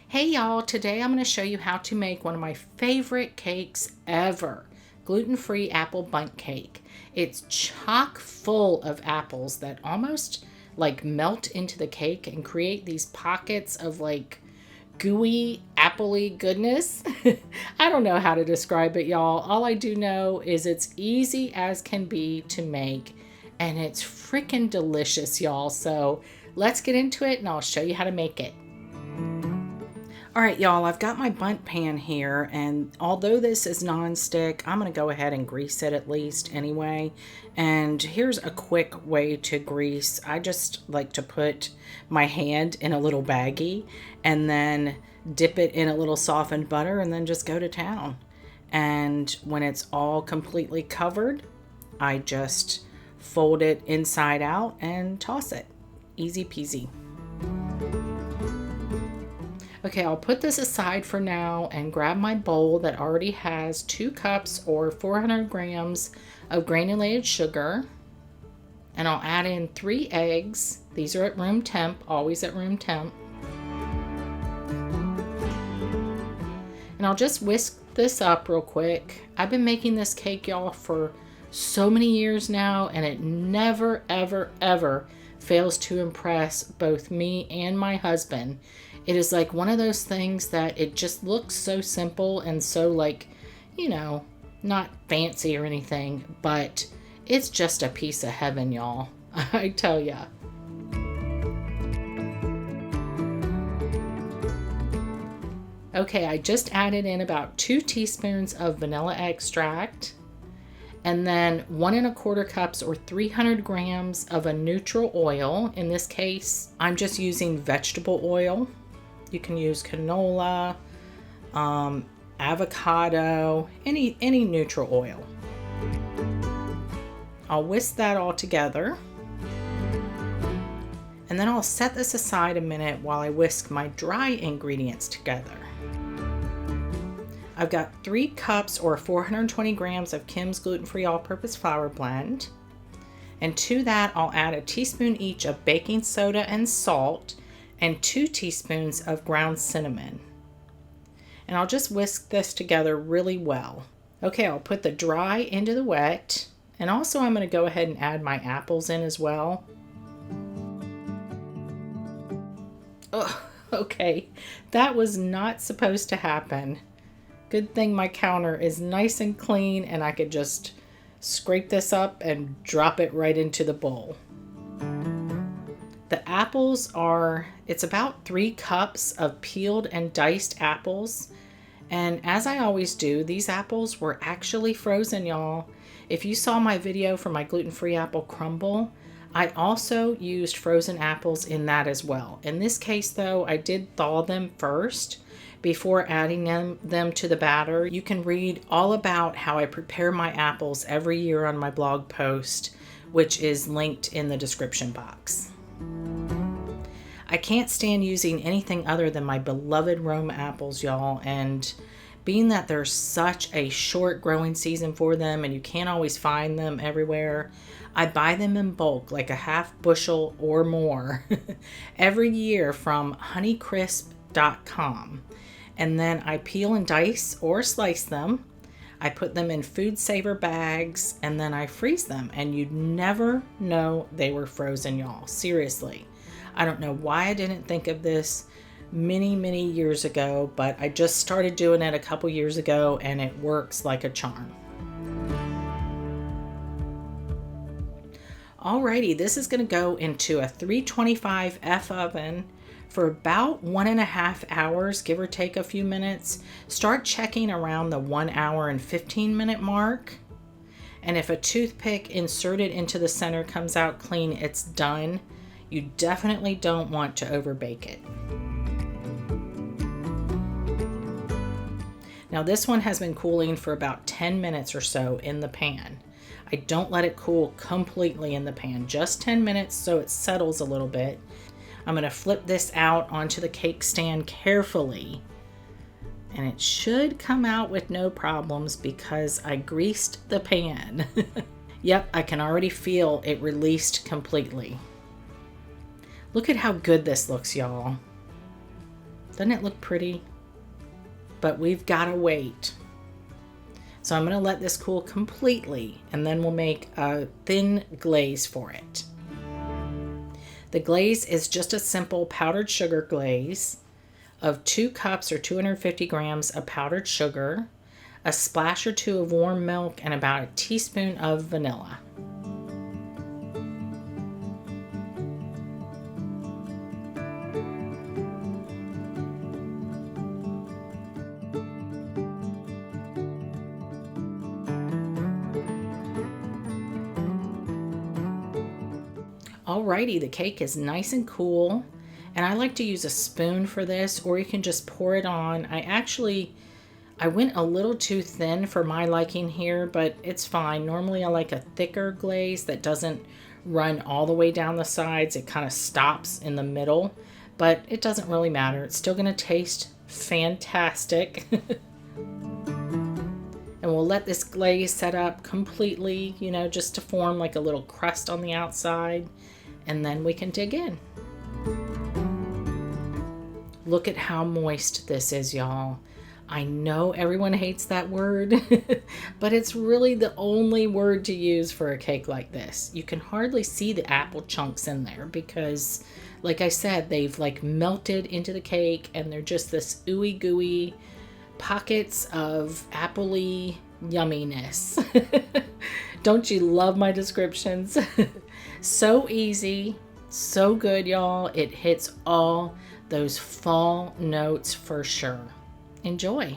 Hey y'all, today I'm going to show you how to make one of my favorite cakes ever, gluten-free apple bundt cake. It's chock full of apples that almost like melt into the cake and create these pockets of like gooey, appley goodness. I don't know how to describe it, y'all. All I do know is it's easy as can be to make and it's freaking delicious, y'all. So let's get into it and I'll show you how to make it. All right, y'all, I've got my bundt pan here, and although this is non-stick, I'm going to go ahead and grease it at least anyway. And here's a quick way to grease. I just like to put my hand in a little baggie and then dip it in a little softened butter and then just go to town. And when it's all completely covered, I just fold it inside out and toss it. Easy peasy. Okay, I'll put this aside for now and grab my bowl that already has 2 cups or 400 grams of granulated sugar. And I'll add in 3 eggs. These are at room temp, always at room temp. And I'll just whisk this up real quick. I've been making this cake, y'all, for so many years now, and it never, ever, ever fails to impress both me and my husband. It is like one of those things that it just looks so simple and so like, you know, not fancy or anything, but it's just a piece of heaven, y'all. I tell ya. Okay, I just added in about 2 teaspoons of vanilla extract and then 1 1/4 cups or 300 grams of a neutral oil. In this case, I'm just using vegetable oil. You can use canola, avocado, any neutral oil. I'll whisk that all together. And then I'll set this aside a minute while I whisk my dry ingredients together. I've got 3 cups or 420 grams of Kim's gluten-free all-purpose flour blend. And to that, I'll add a teaspoon each of baking soda and salt and 2 teaspoons of ground cinnamon. And I'll just whisk this together really well. Okay, I'll put the dry into the wet. And also I'm going to go ahead and add my apples in as well. Oh, okay, that was not supposed to happen. Good thing my counter is nice and clean and I could just scrape this up and drop it right into the bowl. The apples it's about 3 cups of peeled and diced apples. And as I always do, these apples were actually frozen, y'all. If you saw my video for my gluten-free apple crumble, I also used frozen apples in that as well. In this case though, I did thaw them first before adding them to the batter. You can read all about how I prepare my apples every year on my blog post, which is linked in the description box. I can't stand using anything other than my beloved Roma apples, y'all, and being that there's such a short growing season for them and you can't always find them everywhere, I buy them in bulk, like a half bushel or more, every year from honeycrisp.com. And then I peel and dice or slice them. I put them in food saver bags and then I freeze them, and you'd never know they were frozen, y'all. Seriously. I don't know why I didn't think of this many years ago, but I just started doing it a couple years ago and it works like a charm. Alrighty, this is going to go into a 325 F oven for about 1.5 hours, give or take a few minutes. Start checking around the 1 hour and 15 minute mark. And if a toothpick inserted into the center comes out clean, it's done. You definitely don't want to overbake it. Now this one has been cooling for about 10 minutes or so in the pan. I don't let it cool completely in the pan, just 10 minutes so it settles a little bit. I'm going to flip this out onto the cake stand carefully, and it should come out with no problems because I greased the pan. Yep, I can already feel it released completely. Look at how good this looks, y'all. Doesn't it look pretty? But we've got to wait. So I'm going to let this cool completely, and then we'll make a thin glaze for it. The glaze is just a simple powdered sugar glaze of 2 cups or 250 grams of powdered sugar, a splash or 2 of warm milk, and about a teaspoon of vanilla. Alrighty, the cake is nice and cool, and I like to use a spoon for this, or you can just pour it on. I went a little too thin for my liking here, but it's fine. Normally I like a thicker glaze that doesn't run all the way down the sides. It kind of stops in the middle, but it doesn't really matter. It's still going to taste fantastic. And we'll let this glaze set up completely, you know, just to form like a little crust on the outside. And then we can dig in. Look at how moist this is, y'all. I know everyone hates that word, but it's really the only word to use for a cake like this. You can hardly see the apple chunks in there because, like I said, they've like melted into the cake and they're just this ooey gooey pockets of appley yumminess. Don't you love my descriptions? So easy, so good, y'all. It hits all those fall notes for sure. Enjoy.